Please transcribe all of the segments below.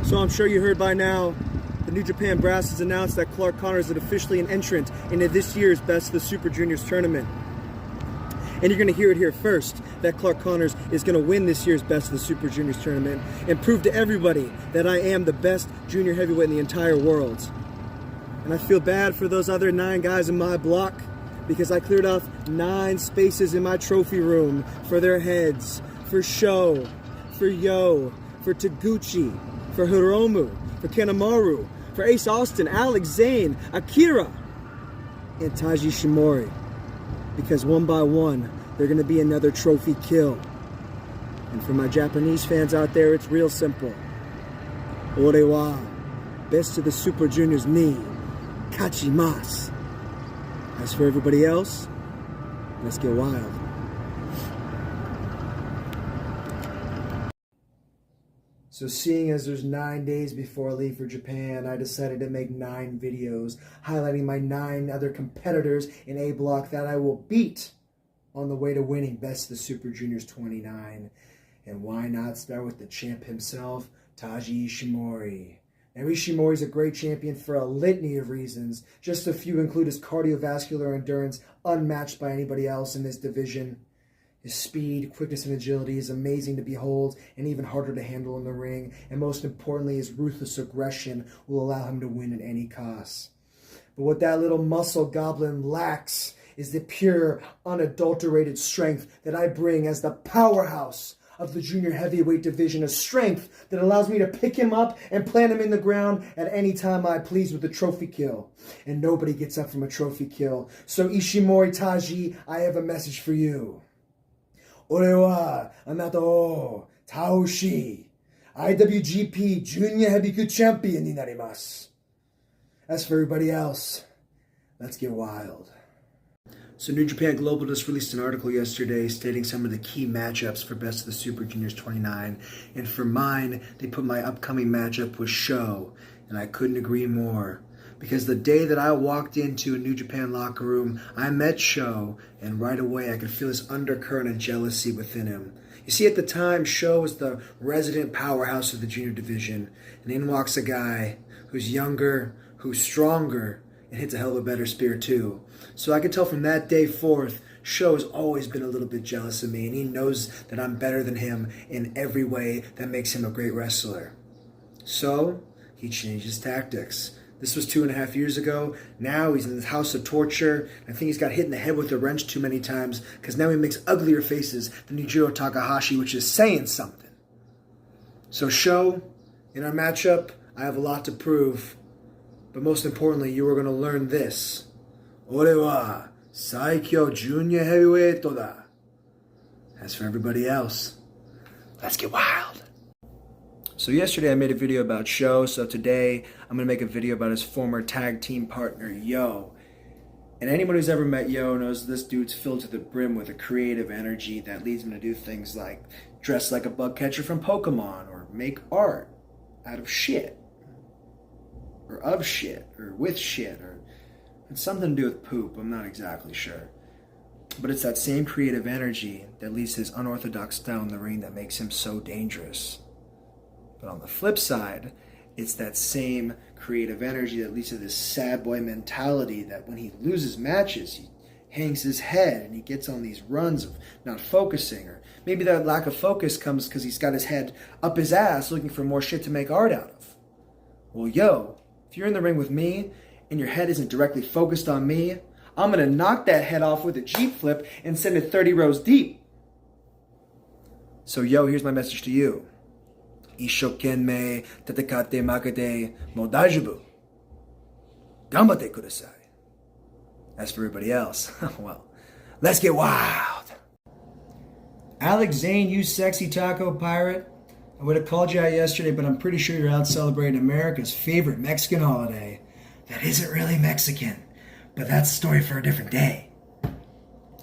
So I'm sure you heard by now, the New Japan Brass has announced that Clark Connors is officially an entrant into this year's Best of the Super Juniors tournament. And you're going to hear it here first, that Clark Connors is going to win this year's Best of the Super Juniors tournament and prove to everybody that I am the best junior heavyweight in the entire world. And I feel bad for those other 9 guys in my block because I cleared off 9 spaces in my trophy room for their heads, for Sho, for Yo, for Taguchi, for Hiromu, for Kanemaru, for Ace Austin, Alex Zane, Akira, and Taiji Shimori. Because one by one, they're going to be another trophy kill. And for my Japanese fans out there, it's real simple. Ore wa Best of the Super Juniors ni kachimasu. As for everybody else, let's get wild. So seeing as there's 9 days before I leave for Japan, I decided to make 9 videos highlighting my 9 other competitors in A Block that I will beat on the way to winning Best of the Super Juniors 29. And why not start with the champ himself, Taiji Ishimori. Now Ishimori's a great champion for a litany of reasons. Just a few include his cardiovascular endurance, unmatched by anybody else in this division. His speed, quickness, and agility is amazing to behold and even harder to handle in the ring. And most importantly, his ruthless aggression will allow him to win at any cost. But what that little muscle goblin lacks is the pure, unadulterated strength that I bring as the powerhouse of the junior heavyweight division. A strength that allows me to pick him up and plant him in the ground at any time I please with a trophy kill. And nobody gets up from a trophy kill. So Ishimori Taiji, I have a message for you. Ore wa anata o taoshi IWGP Junior Heavyweight Champion ni narimasu. As for everybody else, let's get wild. So New Japan Global just released an article yesterday stating some of the key matchups for Best of the Super Juniors 29. And for mine, they put my upcoming matchup with Sho. And I couldn't agree more. Because the day that I walked into a New Japan locker room, I met Sho, and right away I could feel this undercurrent of jealousy within him. You see, at the time, Sho was the resident powerhouse of the junior division, and in walks a guy who's younger, who's stronger, and hits a hell of a better spear too. So I could tell from that day forth, Sho has always been a little bit jealous of me, and he knows that I'm better than him in every way that makes him a great wrestler. So he changed his tactics. This was 2.5 years ago. Now he's in this house of torture. I think he's got hit in the head with a wrench too many times because now he makes uglier faces than Yujiro Takahashi, which is saying something. So Sho, in our matchup, I have a lot to prove. But most importantly, you are going to learn this. Ore wa Saikyo Junior Heavyweight da. As for everybody else, let's get wild. So yesterday I made a video about Sho, so today I'm going to make a video about his former tag team partner, Yo. And anyone who's ever met Yo knows this dude's filled to the brim with a creative energy that leads him to do things like dress like a bug catcher from Pokemon, or make art out of shit, or of shit, or with shit, or it's something to do with poop, I'm not exactly sure. But it's that same creative energy that leads to his unorthodox style in the ring that makes him so dangerous. But on the flip side, it's that same creative energy that leads to this sad boy mentality that when he loses matches, he hangs his head and he gets on these runs of not focusing. Or maybe that lack of focus comes because he's got his head up his ass looking for more shit to make art out of. Well, Yo, if you're in the ring with me and your head isn't directly focused on me, I'm going to knock that head off with a Jeep flip and send it 30 rows deep. So Yo, here's my message to you. Ishokenmei tatakatte makete mo daijoubu. Ganbatte kudasai. As for everybody else, well, let's get wild. Alex Zane, you sexy taco pirate. I would have called you out yesterday, but I'm pretty sure you're out celebrating America's favorite Mexican holiday. That isn't really Mexican, but that's a story for a different day.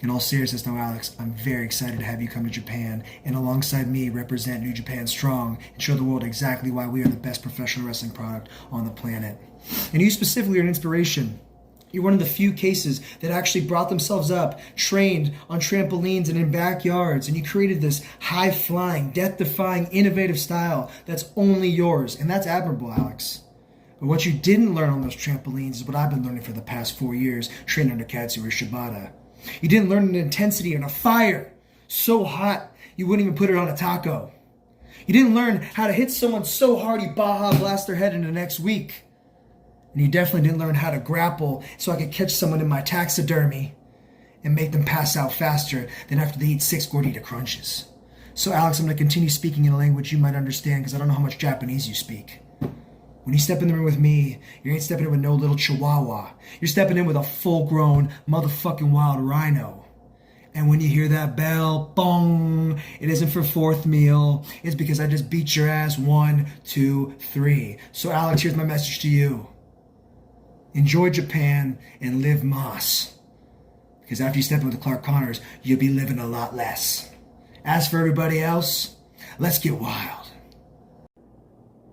In all seriousness though, Alex, I'm very excited to have you come to Japan and alongside me represent New Japan Strong and show the world exactly why we are the best professional wrestling product on the planet. And you specifically are an inspiration. You're one of the few cases that actually brought themselves up, trained on trampolines and in backyards, and you created this high-flying, death-defying, innovative style that's only yours, and that's admirable, Alex. But what you didn't learn on those trampolines is what I've been learning for the past 4 years, training under Katsuyori Shibata. You didn't learn an intensity and a fire so hot you wouldn't even put it on a taco. You didn't learn how to hit someone so hard you Baja blast their head into next week. And you definitely didn't learn how to grapple so I could catch someone in my taxidermy and make them pass out faster than after they eat 6 gordita crunches. So Alex, I'm going to continue speaking in a language you might understand because I don't know how much Japanese you speak. When you step in the room with me, you ain't stepping in with no little chihuahua. You're stepping in with a full-grown motherfucking wild rhino. And when you hear that bell, bong, it isn't for fourth meal. It's because I just beat your ass 1, 2, 3. So Alex, here's my message to you. Enjoy Japan and live Moss. Because after you step in with the Clark Connors, you'll be living a lot less. As for everybody else, let's get wild.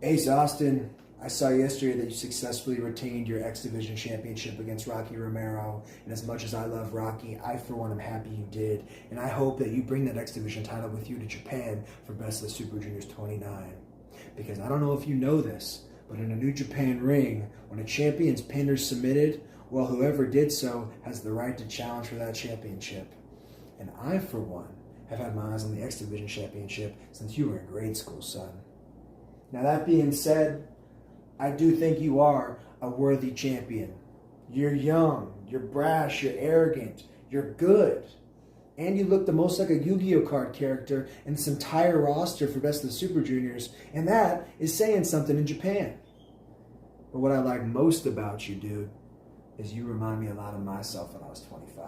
Ace Austin, I saw yesterday that you successfully retained your X Division Championship against Rocky Romero. And as much as I love Rocky, I for one am happy you did. And I hope that you bring that X Division title with you to Japan for Best of the Super Juniors 29. Because I don't know if you know this, but in a New Japan ring, when a champion's pinned or submitted, well, whoever did so has the right to challenge for that championship. And I, for one, have had my eyes on the X Division Championship since you were in grade school, son. Now, that being said, I do think you are a worthy champion. You're young, you're brash, you're arrogant, you're good. And you look the most like a Yu-Gi-Oh card character in this entire roster for Best of the Super Juniors. And that is saying something in Japan. But what I like most about you, dude, is you remind me a lot of myself when I was 25.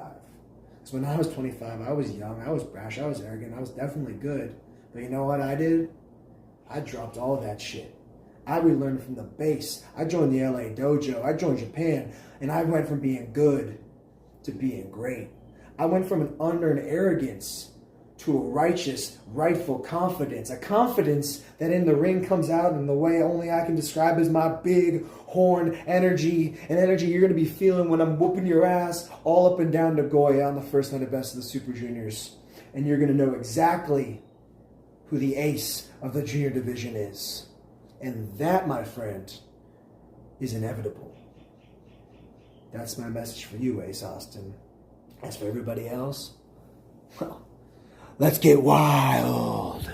Because when I was 25, I was young, I was brash, I was arrogant, I was definitely good. But you know what I did? I dropped all that shit. I relearned from the base. I joined the LA dojo. I joined Japan. And I went from being good to being great. I went from an unearned arrogance to a righteous, rightful confidence. A confidence that in the ring comes out in the way only I can describe as my big horn energy. An energy you're going to be feeling when I'm whooping your ass all up and down Nagoya on the first night of Best of the Super Juniors. And you're going to know exactly who the ace of the junior division is. And that, my friend, is inevitable. That's my message for you, Ace Austin. As for everybody else, well, let's get wild.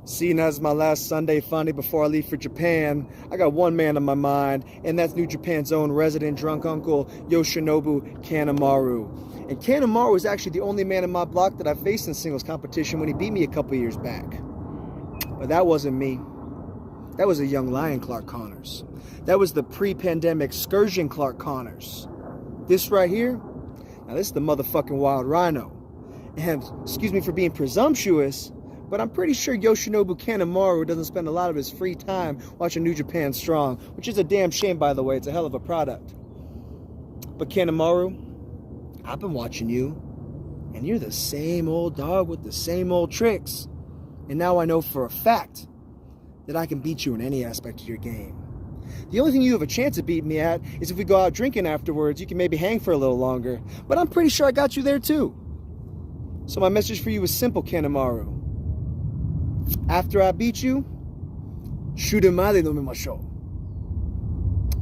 Seeing as my last Sunday funny before I leave for Japan, I got one man on my mind, and that's New Japan's own resident drunk uncle, Yoshinobu Kanemaru. And Kanemaru is actually the only man in my block that I faced in singles competition when he beat me a couple years back. But that wasn't me. That was a young lion Clark Connors. That was the pre-pandemic excursion Clark Connors. This right here, now this is the motherfucking wild rhino. And excuse me for being presumptuous, but I'm pretty sure Yoshinobu Kanemaru doesn't spend a lot of his free time watching New Japan Strong, which is a damn shame, by the way. It's a hell of a product. But Kanemaru, I've been watching you, and you're the same old dog with the same old tricks. And now I know for a fact that I can beat you in any aspect of your game. The only thing you have a chance of beating me at is if we go out drinking afterwards, you can maybe hang for a little longer. But I'm pretty sure I got you there too. So my message for you is simple, Kanemaru. After I beat you, shurumade nomimashou.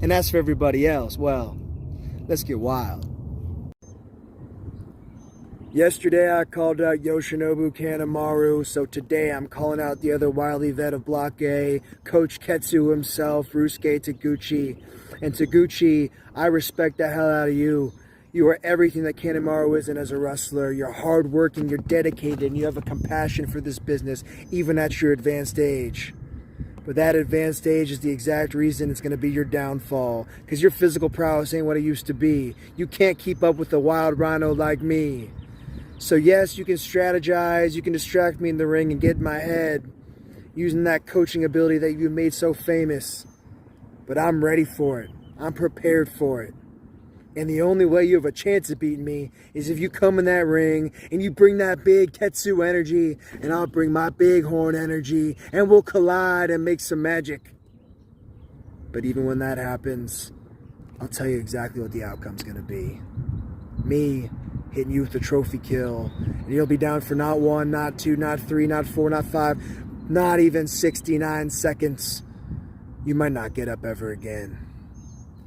And as for everybody else, well, let's get wild. Yesterday I called out Yoshinobu Kanemaru, so today I'm calling out the other wily vet of Block A, Coach Ketsu himself, Rusuke Taguchi. And Taguchi, I respect the hell out of you. You are everything that Kanemaru isn't as a wrestler. You're hardworking, you're dedicated, and you have a compassion for this business, even at your advanced age. But that advanced age is the exact reason it's going to be your downfall, because your physical prowess ain't what it used to be. You can't keep up with a wild rhino like me. So yes, you can strategize, you can distract me in the ring and get in my head, using that coaching ability that you made so famous. But I'm ready for it. I'm prepared for it. And the only way you have a chance of beating me is if you come in that ring and you bring that big Tetsu energy, and I'll bring my big horn energy, and we'll collide and make some magic. But even when that happens, I'll tell you exactly what the outcome's going to be. Me hitting you with a trophy kill, and you'll be down for not 1, not 2, not 3, not 4, not 5, not even 69 seconds. You might not get up ever again.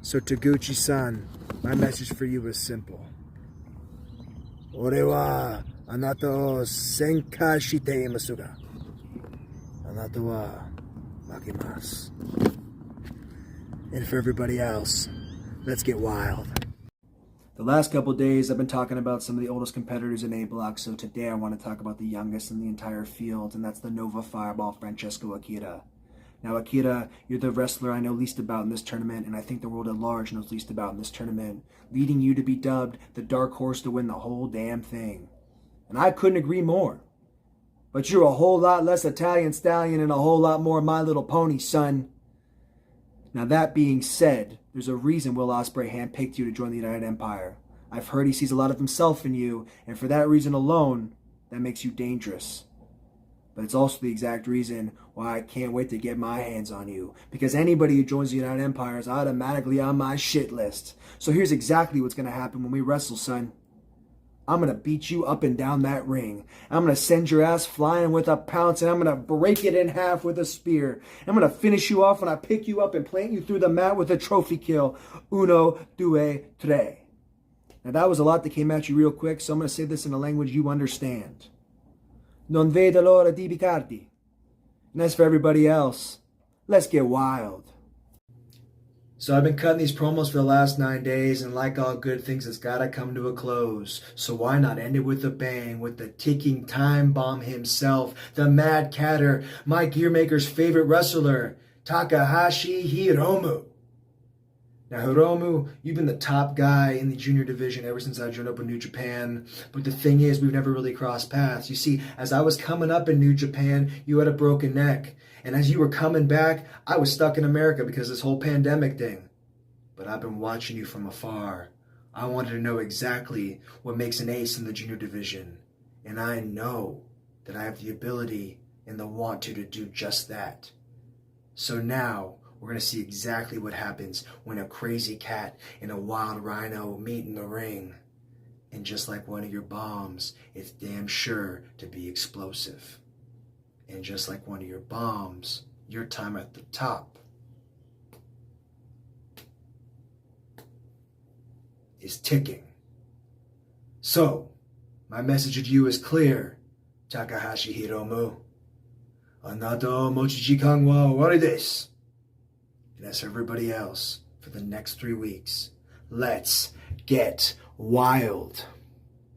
So Taguchi-san, my message for you is simple. Ore wa anata o senka shite imasu ga, anata wa makimasu. And for everybody else, let's get wild. The last couple days, I've been talking about some of the oldest competitors in A Block, so today I want to talk about the youngest in the entire field, and that's the Nova Fireball, Francesco Akira. Now, Akira, you're the wrestler I know least about in this tournament, and I think the world at large knows least about in this tournament, leading you to be dubbed the dark horse to win the whole damn thing. And I couldn't agree more. But you're a whole lot less Italian Stallion and a whole lot more My Little Pony, son. Now, that being said, there's a reason Will Ospreay handpicked you to join the United Empire. I've heard he sees a lot of himself in you, and for that reason alone, that makes you dangerous. But it's also the exact reason why I can't wait to get my hands on you, because anybody who joins the United Empire is automatically on my shit list. So here's exactly what's going to happen when we wrestle, son. I'm going to beat you up and down that ring. I'm going to send your ass flying with a pounce, and I'm going to break it in half with a spear. I'm going to finish you off when I pick you up and plant you through the mat with a trophy kill. 1, 2, 3. Now that was a lot that came at you real quick, so I'm going to say this in a language you understand. Non vedo l'ora di bicardi. And as for everybody else, let's get wild. So I've been cutting these promos for the last 9 days, and like all good things, it's gotta come to a close. So why not end it with a bang, with the ticking time bomb himself, the Mad Catter, my Gearmaker's favorite wrestler, Takahashi Hiromu. Now, Hiromu, you've been the top guy in the junior division ever since I joined up with New Japan. But the thing is, we've never really crossed paths. You see, as I was coming up in New Japan, you had a broken neck. And as you were coming back, I was stuck in America because of this whole pandemic thing. But I've been watching you from afar. I wanted to know exactly what makes an ace in the junior division. And I know that I have the ability and the want to do just that. So now, we're going to see exactly what happens when a crazy cat and a wild rhino meet in the ring. And just like one of your bombs, it's damn sure to be explosive. And just like one of your bombs, your time at the top is ticking. So, my message to you is clear, Takahashi Hiromu. Anata o mochijikan wa owari desu. And as for everybody else, for the next 3 weeks, let's get wild.